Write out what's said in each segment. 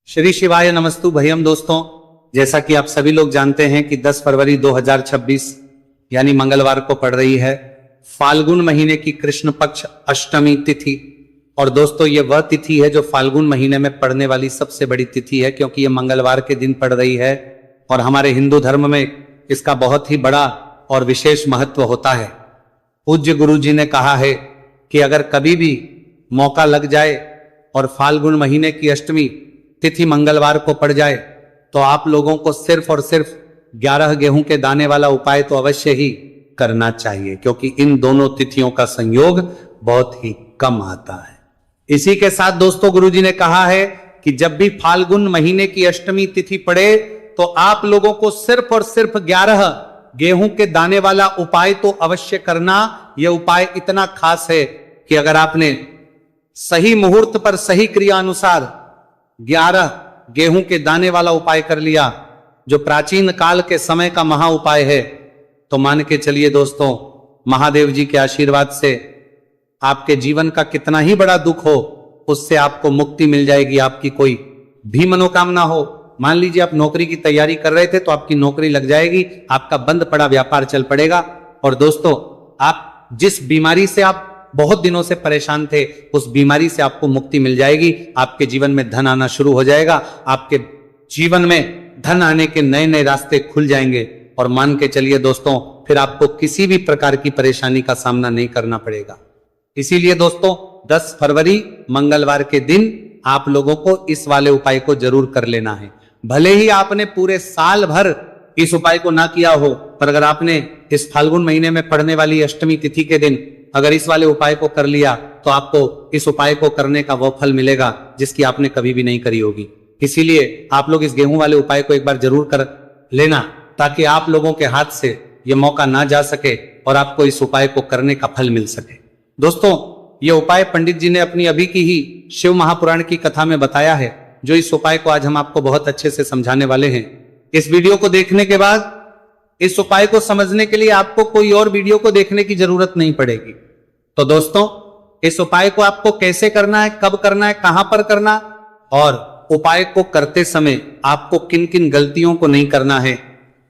श्री शिवाय नमस्तु भयम। दोस्तों, जैसा कि आप सभी लोग जानते हैं कि 10 फरवरी 2026 यानी मंगलवार को पड़ रही है फाल्गुन महीने की कृष्ण पक्ष अष्टमी तिथि। और दोस्तों, ये वह तिथि है जो फाल्गुन महीने में पड़ने वाली सबसे बड़ी तिथि है, क्योंकि ये मंगलवार के दिन पड़ रही है और हमारे हिंदू धर्म में इसका बहुत ही बड़ा और विशेष महत्व होता है। पूज्य गुरु जी ने कहा है कि अगर कभी भी मौका लग जाए और फाल्गुन महीने की अष्टमी तिथि मंगलवार को पड़ जाए तो आप लोगों को सिर्फ और सिर्फ 11 गेहूं के दाने वाला उपाय तो अवश्य ही करना चाहिए, क्योंकि इन दोनों तिथियों का संयोग बहुत ही कम आता है। इसी के साथ दोस्तों, गुरुजी ने कहा है कि जब भी फाल्गुन महीने की अष्टमी तिथि पड़े तो आप लोगों को सिर्फ और सिर्फ 11 गेहूं के दाने वाला उपाय तो अवश्य करना। यह उपाय इतना खास है कि अगर आपने सही मुहूर्त पर सही क्रिया अनुसार 11 गेहूं के दाने वाला उपाय कर लिया, जो प्राचीन काल के समय का महा उपाय है, तो मान के चलिए दोस्तों, महादेव जी के आशीर्वाद से आपके जीवन का कितना ही बड़ा दुख हो उससे आपको मुक्ति मिल जाएगी। आपकी कोई भी मनोकामना हो, मान लीजिए आप नौकरी की तैयारी कर रहे थे तो आपकी नौकरी लग जाएगी, आपका बंद पड़ा व्यापार चल पड़ेगा। और दोस्तों, आप जिस बीमारी से आप बहुत दिनों से परेशान थे उस बीमारी से आपको मुक्ति मिल जाएगी। आपके जीवन में धन आना शुरू हो जाएगा, आपके जीवन में धन आने के नए नए रास्ते खुल जाएंगे। और मान के चलिए दोस्तों, फिर आपको किसी भी प्रकार की परेशानी का सामना नहीं करना पड़ेगा। इसीलिए दोस्तों, 10 फरवरी मंगलवार के दिन आप लोगों को इस वाले उपाय को जरूर कर लेना है। भले ही आपने पूरे साल भर इस उपाय को ना किया हो, पर अगर आपने इस फाल्गुन महीने में पड़ने वाली अष्टमी तिथि के दिन अगर इस वाले उपाय को कर लिया तो आपको इस उपाय को करने का वो फल मिलेगा जिसकी आपने कभी भी नहीं करी होगी। इसीलिए आप लोग इस गेहूं वाले उपाय को एक बार जरूर कर लेना, ताकि आप लोगों के हाथ से ये मौका ना जा सके और आपको इस उपाय को करने का फल मिल सके। दोस्तों, ये उपाय पंडित जी ने अपनी अभी की ही शिव महापुराण की कथा में बताया है, जो इस उपाय को आज हम आपको बहुत अच्छे से समझाने वाले हैं। इस वीडियो को देखने के बाद इस उपाय को समझने के लिए आपको कोई और वीडियो को देखने की जरूरत नहीं पड़ेगी। तो दोस्तों, इस उपाय को आपको कैसे करना है, कब करना है, कहां पर करना, और उपाय को करते समय आपको किन किन गलतियों को नहीं करना है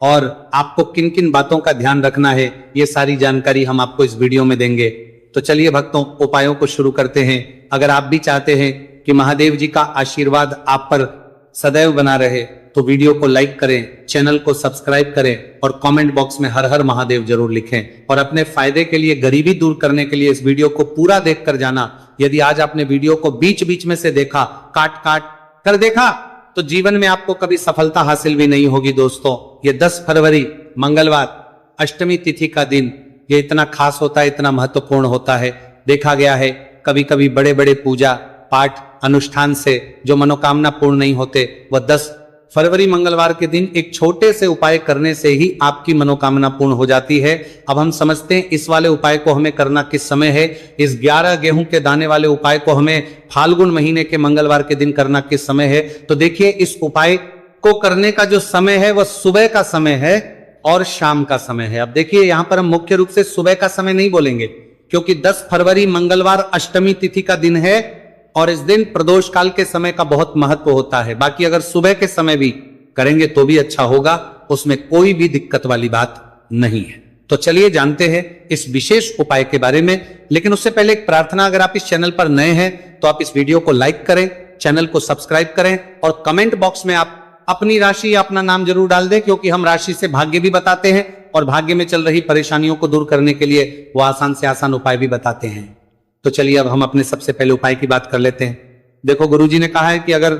और आपको किन किन बातों का ध्यान रखना है, ये सारी जानकारी हम आपको इस वीडियो में देंगे। तो चलिए भक्तों, उपायों को शुरू करते हैं। अगर आप भी चाहते हैं कि महादेव जी का आशीर्वाद आप पर सदैव बना रहे तो वीडियो को लाइक करें, चैनल को सब्सक्राइब करें और कमेंट बॉक्स में हर हर महादेव जरूर लिखें। और अपने फायदे के लिए, गरीबी दूर करने के लिए इस वीडियो को पूरा देख कर जाना। यदि आज आपने वीडियो को बीच बीच में से देखा, काट काट कर देखा, तो जीवन में आपको कभी सफलता हासिल भी नहीं होगी। दोस्तों, ये 10 फरवरी मंगलवार अष्टमी तिथि का दिन ये इतना खास होता है, इतना महत्वपूर्ण होता है। देखा गया है कभी कभी बड़े बड़े पूजा पाठ अनुष्ठान से जो मनोकामना पूर्ण नहीं होते, वह 10 फरवरी मंगलवार के दिन एक छोटे से उपाय करने से ही आपकी मनोकामना पूर्ण हो जाती है। अब हम समझते हैं इस वाले उपाय को हमें करना किस समय है। इस 11 गेहूं के दाने वाले उपाय को हमें फाल्गुन महीने के मंगलवार के दिन करना किस समय है। तो देखिए, इस उपाय को करने का जो समय है वह सुबह का समय है और शाम का समय है। अब देखिए, यहां पर हम मुख्य रूप से सुबह का समय नहीं बोलेंगे, क्योंकि 10 फरवरी मंगलवार अष्टमी तिथि का दिन है और इस दिन प्रदोष काल के समय का बहुत महत्व होता है। बाकी अगर सुबह के समय भी करेंगे तो भी अच्छा होगा, उसमें कोई भी दिक्कत वाली बात नहीं है। तो चलिए जानते हैं इस विशेष उपाय के बारे में। लेकिन उससे पहले एक प्रार्थना, अगर आप इस चैनल पर नए हैं तो आप इस वीडियो को लाइक करें, चैनल को सब्सक्राइब करें और कमेंट बॉक्स में आप अपनी राशि या अपना नाम जरूर डाल दें, क्योंकि हम राशि से भाग्य भी बताते हैं और भाग्य में चल रही परेशानियों को दूर करने के लिए वो आसान से आसान उपाय भी बताते हैं। तो चलिए अब हम अपने सबसे पहले उपाय की बात कर लेते हैं। देखो, गुरुजी ने कहा है कि अगर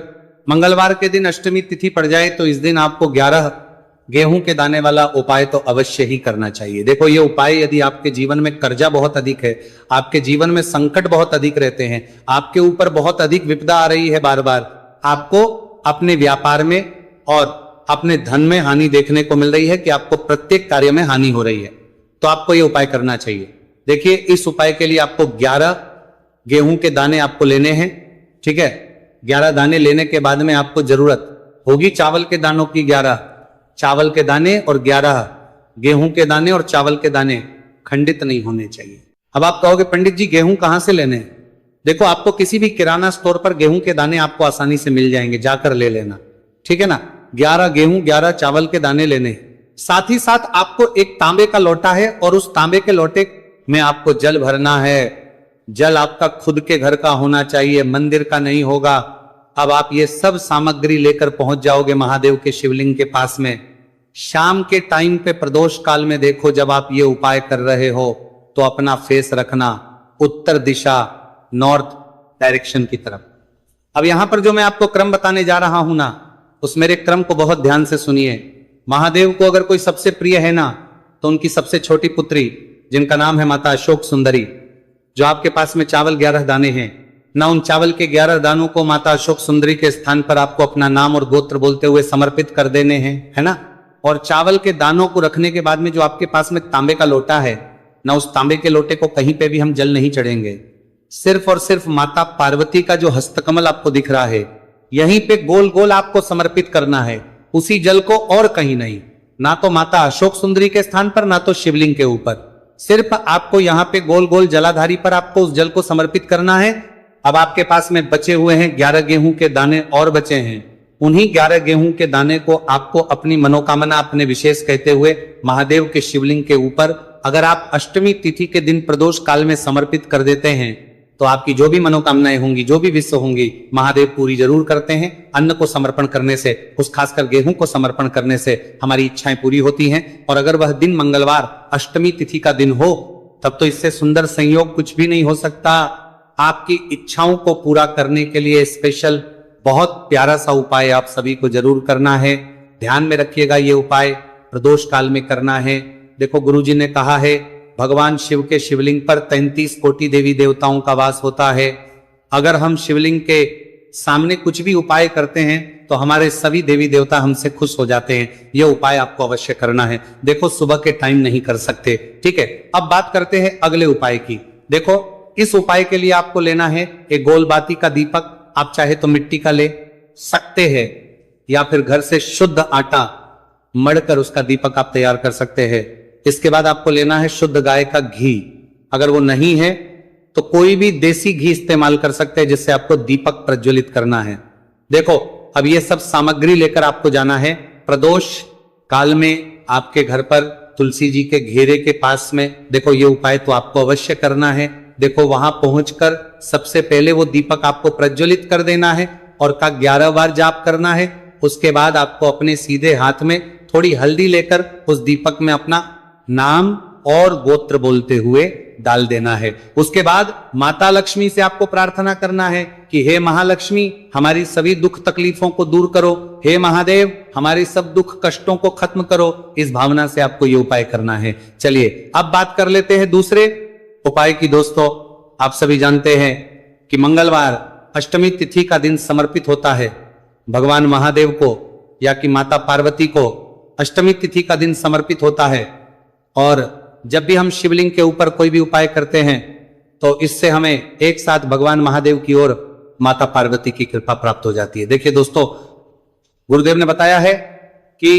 मंगलवार के दिन अष्टमी तिथि पड़ जाए तो इस दिन आपको 11 गेहूं के दाने वाला उपाय तो अवश्य ही करना चाहिए। देखो, ये उपाय यदि आपके जीवन में कर्जा बहुत अधिक है, आपके जीवन में संकट बहुत अधिक रहते हैं, आपके ऊपर बहुत अधिक विपदा आ रही है, बार बार आपको अपने व्यापार में और अपने धन में हानि देखने को मिल रही है कि आपको प्रत्येक कार्य में हानि हो रही है, तो आपको ये उपाय करना चाहिए। देखिए, इस उपाय के लिए आपको 11 गेहूं के दाने आपको लेने हैं, ठीक है। 11 दाने लेने के बाद में आपको जरूरत होगी चावल के दानों की। 11 चावल के दाने और 11 गेहूं के दाने, और चावल के दाने खंडित नहीं होने चाहिए। अब आप कहोगे पंडित जी गेहूं कहां से लेने हैं? देखो आपको किसी भी किराना स्टोर पर गेहूं के दाने आपको आसानी से मिल जाएंगे, जाकर ले लेना, ठीक है ना। 11 गेहूं 11 चावल के दाने लेने। साथ ही साथ आपको एक तांबे का लोटा है और उस तांबे के लोटे में आपको जल भरना है। जल आपका खुद के घर का होना चाहिए, मंदिर का नहीं होगा। अब आप ये सब सामग्री लेकर पहुंच जाओगे महादेव के शिवलिंग के पास में। शाम के टाइम पे प्रदोष काल में देखो, जब आप ये उपाय कर रहे हो तो अपना फेस रखना उत्तर दिशा, नॉर्थ डायरेक्शन की तरफ। अब यहां पर जो मैं आपको क्रम बताने जा रहा हूं ना, उस मेरे क्रम को बहुत ध्यान से सुनिए। महादेव को अगर कोई सबसे प्रिय है ना, तो उनकी सबसे छोटी पुत्री जिनका नाम है माता अशोक सुंदरी, जो आपके पास में चावल 11 दाने हैं ना, उन चावल के 11 दानों को माता अशोक सुंदरी के स्थान पर आपको अपना नाम और गोत्र बोलते हुए समर्पित कर देने हैं, है ना। और चावल के दानों को रखने के बाद में जो आपके पास में तांबे का लोटा है ना, उस तांबे के लोटे को कहीं पे भी हम जल नहीं चढ़ेंगे। सिर्फ और सिर्फ माता पार्वती का जो हस्तकमल आपको दिख रहा है, यहीं पे गोल गोल आपको समर्पित करना है, उसी जल को, और कहीं नहीं। ना तो माता अशोक सुंदरी के स्थान पर, ना तो शिवलिंग के ऊपर। सिर्फ आपको यहां पे गोल गोल जलाधारी पर आपको उस जल को समर्पित करना है। अब आपके पास में बचे हुए हैं 11 गेहूं के दाने और बचे हैं। उन्हीं 11 गेहूं के दाने को आपको अपनी मनोकामना, अपने विशेष कहते हुए महादेव के शिवलिंग के ऊपर अगर आप अष्टमी तिथि के दिन प्रदोष काल में समर्पित कर देते हैं, तो आपकी जो भी मनोकामनाएं होंगी, जो भी विश्व होंगी, महादेव पूरी जरूर करते हैं। अन्न को समर्पण करने से, उस खासकर गेहूं को समर्पण करने से हमारी इच्छाएं पूरी होती हैं। और अगर वह दिन मंगलवार अष्टमी तिथि का दिन हो, तब तो इससे सुंदर संयोग कुछ भी नहीं हो सकता। आपकी इच्छाओं को पूरा करने के लिए स्पेशल बहुत प्यारा सा उपाय आप सभी को जरूर करना है। ध्यान में रखिएगा, ये उपाय प्रदोष काल में करना है। देखो गुरुजी ने कहा है, भगवान शिव के शिवलिंग पर 33 कोटि देवी देवताओं का वास होता है। अगर हम शिवलिंग के सामने कुछ भी उपाय करते हैं तो हमारे सभी देवी देवता हमसे खुश हो जाते हैं। यह उपाय आपको अवश्य करना है। देखो सुबह के टाइम नहीं कर सकते, ठीक है। अब बात करते हैं अगले उपाय की। देखो इस उपाय के लिए आपको लेना है एक गोलबाती का दीपक। आप चाहे तो मिट्टी का ले सकते हैं, या फिर घर से शुद्ध आटा मढ़कर उसका दीपक आप तैयार कर सकते हैं। इसके बाद आपको लेना है शुद्ध गाय का घी। अगर वो नहीं है तो कोई भी देसी घी इस्तेमाल कर सकते हैं, जिससे आपको दीपक प्रज्वलित करना है। देखो अब ये सब सामग्री लेकर आपको जाना है प्रदोष काल में आपके घर पर तुलसी जी के घेरे के पास में। देखो ये उपाय तो आपको अवश्य करना है। देखो वहां पहुंचकर सबसे पहले वो दीपक आपको प्रज्वलित कर देना है और का 11 बार जाप करना है। उसके बाद आपको अपने सीधे हाथ में थोड़ी हल्दी लेकर उस दीपक में अपना नाम और गोत्र बोलते हुए डाल देना है। उसके बाद माता लक्ष्मी से आपको प्रार्थना करना है कि हे महालक्ष्मी, हमारी सभी दुख तकलीफों को दूर करो। हे महादेव, हमारे सब दुख कष्टों को खत्म करो। इस भावना से आपको ये उपाय करना है। चलिए अब बात कर लेते हैं दूसरे उपाय की। दोस्तों आप सभी जानते हैं कि मंगलवार अष्टमी तिथि का दिन समर्पित होता है भगवान महादेव को, या कि माता पार्वती को अष्टमी तिथि का दिन समर्पित होता है। और जब भी हम शिवलिंग के ऊपर कोई भी उपाय करते हैं तो इससे हमें एक साथ भगवान महादेव की ओर माता पार्वती की कृपा प्राप्त हो जाती है। देखिए दोस्तों, गुरुदेव ने बताया है कि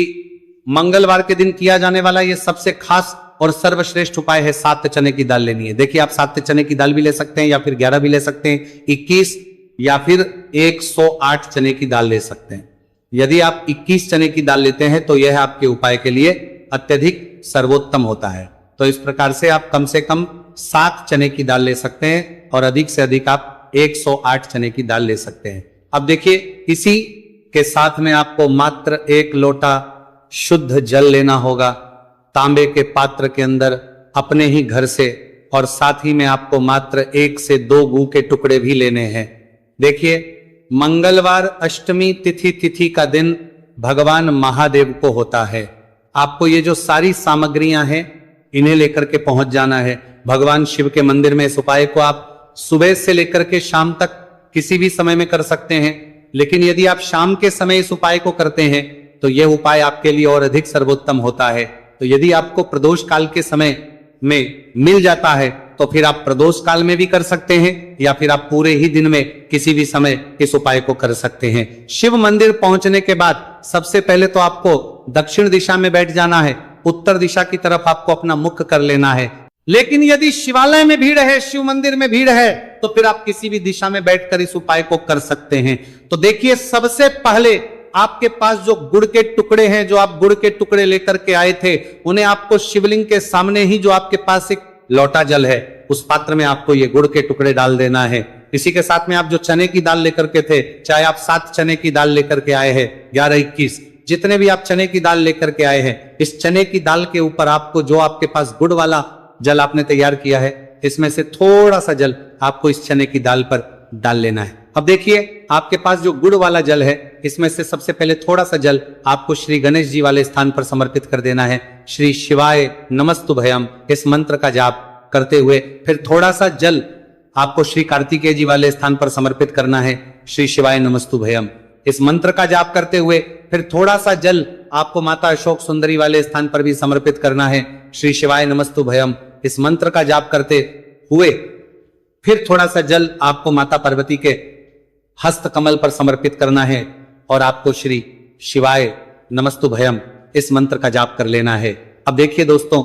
मंगलवार के दिन किया जाने वाला यह सबसे खास और सर्वश्रेष्ठ उपाय है, 7 चने की दाल लेनी है। देखिए आप 7 चने की दाल भी ले सकते हैं, या फिर 11 भी ले सकते हैं, 21 या फिर 108 चने की दाल ले सकते हैं। यदि आप 21 चने की दाल लेते हैं तो यह आपके उपाय के लिए अत्यधिक सर्वोत्तम होता है। तो इस प्रकार से आप कम से कम 7 चने की दाल ले सकते हैं और अधिक से अधिक आप 108 चने की दाल ले सकते हैं। अब देखिए इसी के साथ में आपको मात्र 1 लोटा शुद्ध जल लेना होगा तांबे के पात्र के अंदर अपने ही घर से, और साथ ही में आपको मात्र 1 से 2 गू के टुकड़े भी लेने हैं। देखिए मंगलवार अष्टमी तिथि का दिन भगवान महादेव को होता है। आपको ये जो सारी सामग्रियां हैं इन्हें लेकर के पहुंच जाना है भगवान शिव के मंदिर में। इस उपाय को आप सुबह से लेकर के शाम तक किसी भी समय में कर सकते हैं, लेकिन यदि आप शाम के समय इस उपाय को करते हैं तो यह उपाय आपके लिए और अधिक सर्वोत्तम होता है। तो यदि आपको प्रदोष काल के समय में मिल जाता है तो फिर आप प्रदोष काल में भी कर सकते हैं, या फिर आप पूरे ही दिन में किसी भी समय इस उपाय को कर सकते हैं। शिव मंदिर पहुंचने के बाद सबसे पहले तो आपको दक्षिण दिशा में बैठ जाना है। उत्तर दिशा की तरफ आपको अपना मुख कर लेना है। लेकिन यदि शिवालय में भीड़ है, शिव मंदिर में भीड़ है, तो फिर आप किसी भी दिशा में बैठकर इस उपाय को कर सकते हैं। तो देखिए, सबसे पहले आपके पास जो गुड़ के टुकड़े हैं, जो आप गुड़ के टुकड़े लेकर के आए थे, उन्हें आपको शिवलिंग के सामने ही जो आपके पास एक लोटा जल है, उस पात्र में आपको ये गुड़ के टुकड़े डाल देना है। इसी के साथ में आप जो चने की दाल लेकर के थे, चाहे आप 7 चने की दाल लेकर के आए हैं, 11, 21, जितने भी आप चने की दाल लेकर के आए हैं, इस चने की दाल के ऊपर आपको जो आपके पास गुड़ वाला जल आपने तैयार किया है, इसमें से थोड़ा सा जल आपको इस चने की दाल पर डाल लेना है। अब देखिए, आपके पास जो गुड़ वाला जल है, इसमें से सबसे पहले थोड़ा सा जल आपको श्री गणेश जी वाले स्थान पर समर्पित कर देना है। श्री शिवाय नमस्तुभयम इस मंत्र का जाप करते हुए फिर थोड़ा सा जल आपको श्री कार्तिकेय जी वाले स्थान पर समर्पित करना है। श्री शिवाय नमस्तुभयम इस मंत्र का जाप करते हुए फिर थोड़ा सा जल आपको माता अशोक सुंदरी वाले स्थान पर भी समर्पित करना है। श्री शिवाय नमस्तुभयम इस मंत्र का जाप करते हुए फिर थोड़ा सा जल आपको माता पार्वती के हस्त कमल पर समर्पित करना है और आपको श्री शिवाय नमस्तुभयम इस मंत्र का जाप कर लेना है। अब देखिए दोस्तों,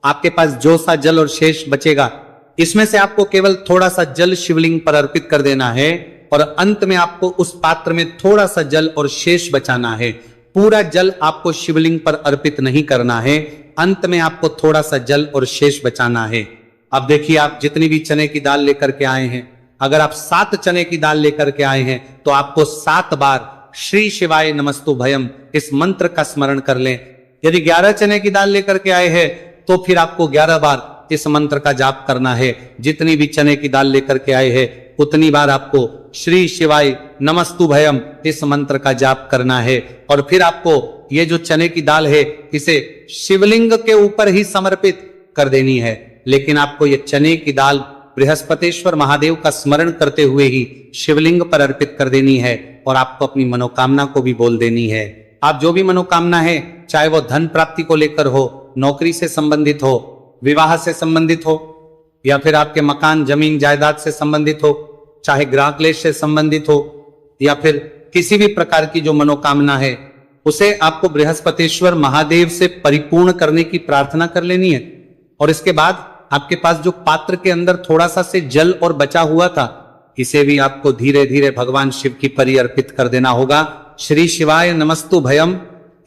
आपके पास जो सा जल और शेष बचेगा, इसमें से आपको केवल थोड़ा सा जल शिवलिंग पर अर्पित कर देना है और अंत में आपको उस पात्र में थोड़ा सा जल और शेष बचाना है। पूरा जल आपको शिवलिंग पर अर्पित नहीं करना है, अंत में आपको थोड़ा सा जल और शेष बचाना है। अब देखिए, आप जितनी भी चने की दाल लेकर के आए हैं, अगर आप 7 चने की दाल लेकर के आए हैं, तो आपको 7 बार श्री शिवाय नमस्तुभयम इस मंत्र का स्मरण कर लें। यदि 11 चने की दाल लेकर के आए हैं, तो फिर आपको 11 बार इस मंत्र का जाप करना है। जितनी भी चने की दाल लेकर के आए हैं, उतनी बार आपको श्री शिवाय नमस्तुभयम इस मंत्र का जाप करना है। और फिर आपको ये जो चने की दाल है, इसे शिवलिंग के ऊपर ही समर्पित कर देनी है। लेकिन आपको ये चने की दाल बृहस्पतिश्वर महादेव का स्मरण करते हुए ही शिवलिंग पर अर्पित कर देनी है और आपको अपनी मनोकामना को भी बोल देनी है। आप जो भी मनोकामना है, चाहे वो धन प्राप्ति को लेकर हो, नौकरी से संबंधित हो, विवाह से संबंधित हो, या फिर आपके मकान जमीन जायदाद से संबंधित हो, चाहे ग्रह क्लेश से संबंधित हो, या फिर किसी भी प्रकार की जो मनोकामना है, उसे आपको बृहस्पतिश्वर महादेव से परिपूर्ण करने की प्रार्थना कर लेनी है। और इसके बाद आपके पास जो पात्र के अंदर थोड़ा सा से जल और बचा हुआ था, इसे भी आपको धीरे धीरे भगवान शिव की परी अर्पित कर देना होगा। श्री शिवाय नमस्तुभयम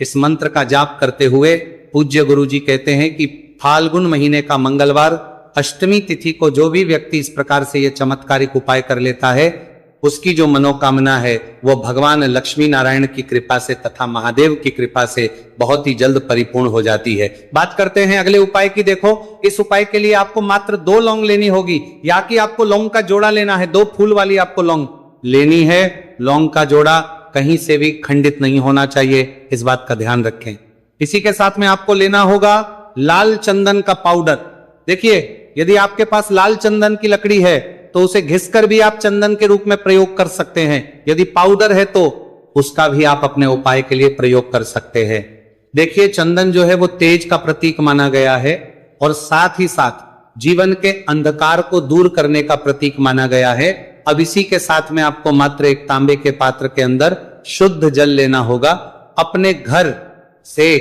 इस मंत्र का जाप करते हुए पूज्य गुरु जी कहते हैं कि फाल्गुन महीने का मंगलवार अष्टमी तिथि को जो भी व्यक्ति इस प्रकार से यह चमत्कारिक उपाय कर लेता है, उसकी जो मनोकामना है वो भगवान लक्ष्मी नारायण की कृपा से तथा महादेव की कृपा से बहुत ही जल्द परिपूर्ण हो जाती है। बात करते हैं अगले उपाय की। देखो, इस उपाय के लिए आपको मात्र 2 लौंग लेनी होगी, या कि आपको लौंग का जोड़ा लेना है। 2 फूल वाली आपको लौंग लेनी है। लौंग का जोड़ा कहीं से भी खंडित नहीं होना चाहिए, इस बात का ध्यान रखें। इसी के साथ में आपको लेना होगा लाल चंदन का पाउडर। देखिए, यदि आपके पास लाल चंदन की लकड़ी है तो उसे घिसकर भी आप चंदन के रूप में प्रयोग कर सकते हैं। यदि पाउडर है तो उसका भी आप अपने उपाय के लिए प्रयोग कर सकते हैं। देखिए, चंदन जो है वो तेज का प्रतीक माना गया है और साथ ही साथ जीवन के अंधकार को दूर करने का प्रतीक माना गया है। अब इसी के साथ में आपको मात्र एक तांबे के पात्र के अंदर शुद्ध जल लेना होगा अपने घर से।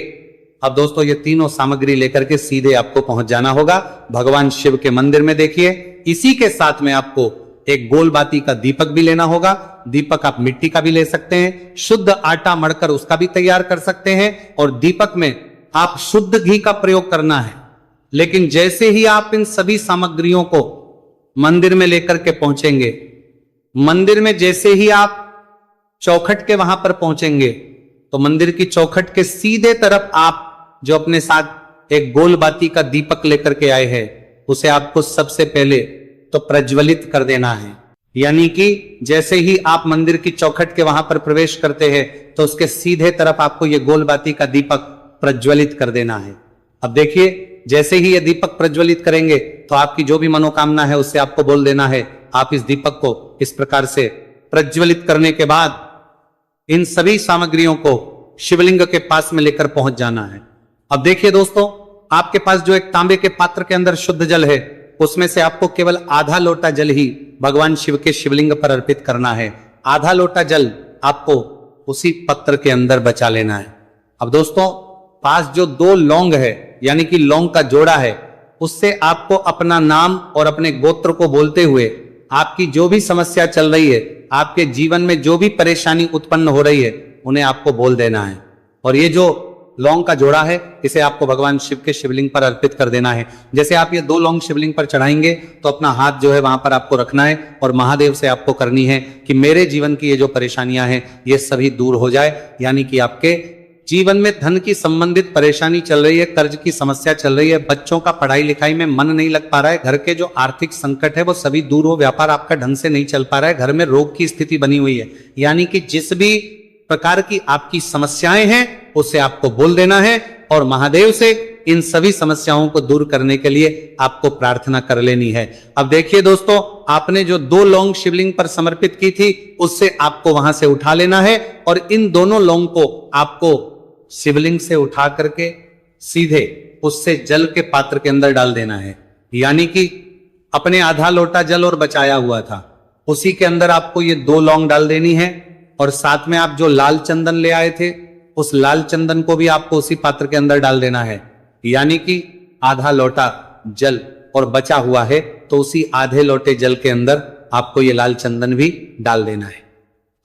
अब दोस्तों, ये तीनों सामग्री लेकर के सीधे आपको पहुंच जाना होगा भगवान शिव के मंदिर में। देखिए, इसी के साथ में आपको एक गोल बाती का दीपक भी लेना होगा। दीपक आप मिट्टी का भी ले सकते हैं, शुद्ध आटा मढ़कर उसका भी तैयार कर सकते हैं, और दीपक में आप शुद्ध घी का प्रयोग करना है। लेकिन जैसे ही आप इन सभी सामग्रियों को मंदिर में लेकर के पहुंचेंगे, मंदिर में जैसे ही आप चौखट के वहां पर पहुंचेंगे, तो मंदिर की चौखट के सीधे तरफ आप जो अपने साथ एक गोल बाती का दीपक लेकर के आए हैं, उसे आपको सबसे पहले तो प्रज्वलित कर देना है। यानी कि जैसे ही आप मंदिर की चौखट के वहां पर प्रवेश करते हैं, तो उसके सीधे तरफ आपको यह गोल बाती का दीपक प्रज्वलित कर देना है। अब देखिए, जैसे ही यह दीपक प्रज्वलित करेंगे, तो आपकी जो भी मनोकामना है उससे आपको बोल देना है। आप इस दीपक को इस प्रकार से प्रज्वलित करने के बाद इन सभी सामग्रियों को शिवलिंग के पास में लेकर पहुंच जाना है। अब देखिए दोस्तों, आपके पास जो एक तांबे के पात्र के अंदर शुद्ध जल है, उसमें से आपको केवल आधा लोटा जल ही भगवान शिव के शिवलिंग पर अर्पित करना है। आधा लोटा जल आपको उसी पत्र के अंदर बचा लेना है। अब दोस्तों, पास जो 2 लौंग है, यानी कि लौंग का जोड़ा है, उससे आपको अपना नाम और अपने गोत्र को बोलते हुए आपकी जो भी समस्या चल रही है, आपके जीवन में जो भी परेशानी उत्पन्न हो रही है, उन्हें आपको बोल देना है। और ये जो लौंग का जोड़ा है, इसे आपको भगवान शिव के शिवलिंग पर अर्पित कर देना है। जैसे आप ये 2 लौंग शिवलिंग पर चढ़ाएंगे तो अपना हाथ जो है वहां पर आपको रखना है और महादेव से आपको करनी है कि मेरे जीवन की ये जो परेशानियां हैं ये सभी दूर हो जाए। यानी कि आपके जीवन में धन की संबंधित परेशानी चल रही है, कर्ज की समस्या चल रही है, बच्चों का पढ़ाई लिखाई में मन नहीं लग पा रहा है, घर के जो आर्थिक संकट है वो सभी दूर हो, व्यापार आपका ढंग से नहीं चल पा रहा है, घर में रोग की स्थिति बनी हुई है। यानी कि जिस भी प्रकार की आपकी समस्याएं हैं उसे आपको बोल देना है और महादेव से इन सभी समस्याओं को दूर करने के लिए आपको प्रार्थना कर लेनी है। अब देखिए दोस्तों, आपने जो 2 लौंग शिवलिंग पर समर्पित की थी उससे आपको वहां से उठा लेना है और इन दोनों लौंग को आपको शिवलिंग से उठा करके सीधे उससे जल के पात्र के अंदर डाल देना है। यानी कि अपने आधा लोटा जल और बचाया हुआ था उसी के अंदर आपको ये 2 लौंग डाल देनी है और साथ में आप जो लाल चंदन ले आए थे उस लाल चंदन को भी आपको उसी पात्र के अंदर डाल देना है। यानी कि आधा लोटा जल और बचा हुआ है तो उसी आधे लोटे जल के अंदर आपको ये लाल चंदन भी डाल देना है।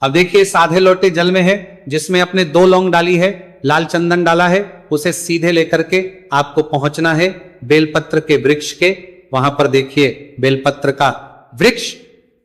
अब देखिए, इस आधे लोटे जल में है जिसमें अपने 2 लौंग डाली है, लाल चंदन डाला है, उसे सीधे लेकर के आपको पहुंचना है बेलपत्र के वृक्ष के। वहां पर देखिए बेलपत्र का वृक्ष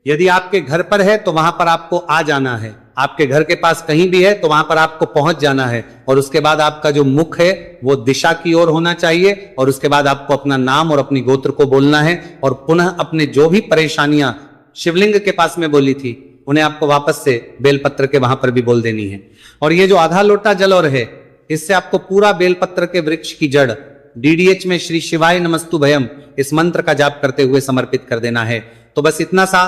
यदि आपके घर पर है तो वहां पर आपको आ जाना है, आपके घर के पास कहीं भी है तो वहां पर आपको पहुंच जाना है और उसके बाद आपका जो मुख है वो दिशा की ओर होना चाहिए और उसके बाद आपको अपना नाम और अपनी गोत्र को बोलना है और पुनः अपने जो भी परेशानियां शिवलिंग के पास में बोली थी उन्हें आपको वापस से बेलपत्र के वहां पर भी बोल देनी है। और ये जो आधा लोटा जल और है इससे आपको पूरा बेलपत्र के वृक्ष की जड़ DDH में श्री शिवाय नमस्तु भयम इस मंत्र का जाप करते हुए समर्पित कर देना है। तो बस इतना सा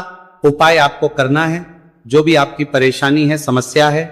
उपाय आपको करना है। जो भी आपकी परेशानी है, समस्या है,